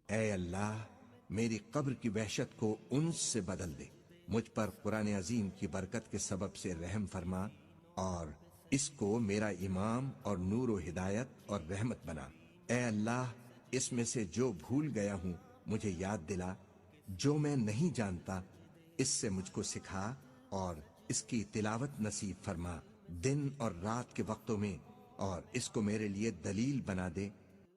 اے اللہ میری قبر کی وحشت کو انس سے بدل دے، مجھ پر قرآن عظیم کی برکت کے سبب سے رحم فرما اور اس کو میرا امام اور نور و ہدایت اور رحمت بنا۔ اے اللہ اس میں سے جو بھول گیا ہوں مجھے یاد دلا، جو میں نہیں جانتا اس سے مجھ کو سکھا اور اس کی تلاوت نصیب فرما دن اور رات کے وقتوں میں، اور اس کو میرے لیے دلیل بنا دے۔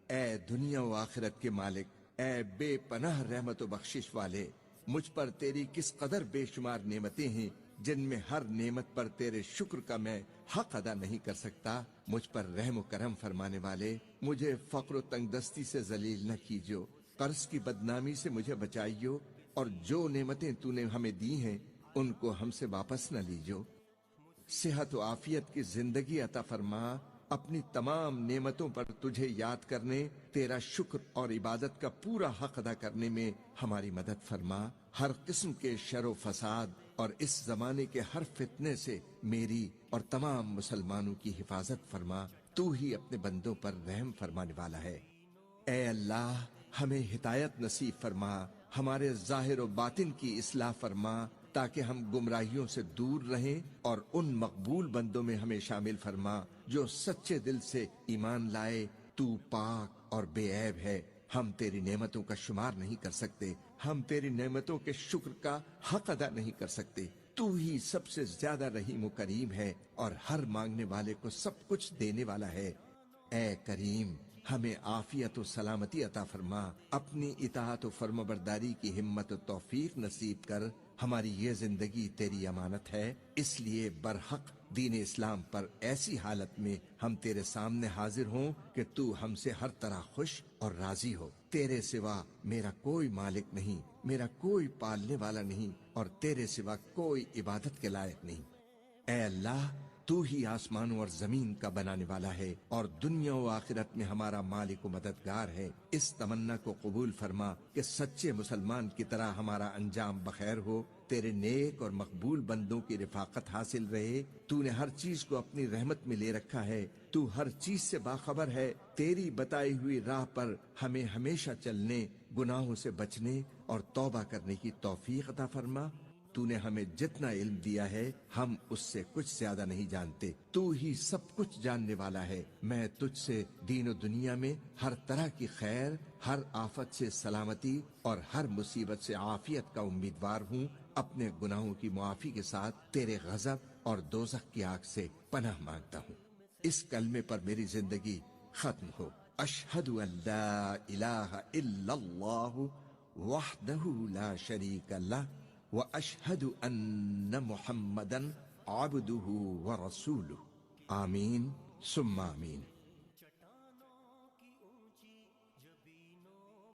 اے دنیا و آخرت کے مالک، اے بے پناہ رحمت و بخشش والے، مجھ پر تیری کس قدر بے شمار نعمتیں ہیں جن میں ہر نعمت پر تیرے شکر کا میں حق ادا نہیں کر سکتا۔ مجھ پر رحم و کرم فرمانے والے، مجھے فقر و تنگ دستی سے ذلیل نہ کیجو، قرض کی بدنامی سے مجھے بچائیو، اور جو نعمتیں تو نے ہمیں دی ہیں ان کو ہم سے واپس نہ لیجو۔ صحت و عافیت کی زندگی عطا فرما، اپنی تمام نعمتوں پر تجھے یاد کرنے، تیرا شکر اور عبادت کا پورا حق ادا کرنے میں ہماری مدد فرما۔ ہر قسم کے شر و فساد اور اس زمانے کے ہر فتنے سے میری اور تمام مسلمانوں کی حفاظت فرما، تو ہی اپنے بندوں پر رحم فرمانے والا ہے۔ اے اللہ ہمیں ہدایت نصیب فرما، ہمارے ظاہر و باطن کی اصلاح فرما تاکہ ہم گمراہیوں سے دور رہیں، اور ان مقبول بندوں میں ہمیں شامل فرما جو سچے دل سے ایمان لائے۔ تو پاک اور بے عیب ہے، ہم تیری نعمتوں کا شمار نہیں کر سکتے، ہم تیری نعمتوں کے شکر کا حق ادا نہیں کر سکتے۔ تو ہی سب سے زیادہ رحیم و کریم ہے اور ہر مانگنے والے کو سب کچھ دینے والا ہے۔ اے کریم ہمیں عافیت و سلامتی عطا فرما، اپنی اطاعت و فرمانبرداری کی ہمت و توفیق نصیب کر۔ ہماری یہ زندگی تیری امانت ہے، اس لیے برحق دین اسلام پر ایسی حالت میں ہم تیرے سامنے حاضر ہوں کہ تو ہم سے ہر طرح خوش اور راضی ہو۔ تیرے سوا میرا کوئی مالک نہیں، میرا کوئی پالنے والا نہیں، اور تیرے سوا کوئی عبادت کے لائق نہیں۔ اے اللہ تو ہی آسمانوں اور زمین کا بنانے والا ہے اور دنیا و آخرت میں ہمارا مالک و مددگار ہے۔ اس تمنا کو قبول فرما کہ سچے مسلمان کی طرح ہمارا انجام بخیر ہو، تیرے نیک اور مقبول بندوں کی رفاقت حاصل رہے۔ تو نے ہر چیز کو اپنی رحمت میں لے رکھا ہے، تو ہر چیز سے باخبر ہے۔ تیری بتائی ہوئی راہ پر ہمیں ہمیشہ چلنے، گناہوں سے بچنے اور توبہ کرنے کی توفیق عطا فرما۔ تو نے ہمیں جتنا علم دیا ہے ہم اس سے کچھ زیادہ نہیں جانتے، تو ہی سب کچھ جاننے والا ہے۔ میں تجھ سے دین و دنیا میں ہر طرح کی خیر، ہر آفت سے سلامتی اور ہر مصیبت سے عافیت کا امیدوار ہوں۔ اپنے گناہوں کی معافی کے ساتھ تیرے غضب اور دوزخ کی آگ سے پناہ مانگتا ہوں۔ اس کلمے پر میری زندگی ختم ہو۔ اشہد ان لا الہ الا اللہ وحدہ لا شریک لہ وَأَشْهَدُ أَنَّ مُحَمَّدًا عَبْدُهُ وَرَسُولُهُ۔ آمین ثم آمین۔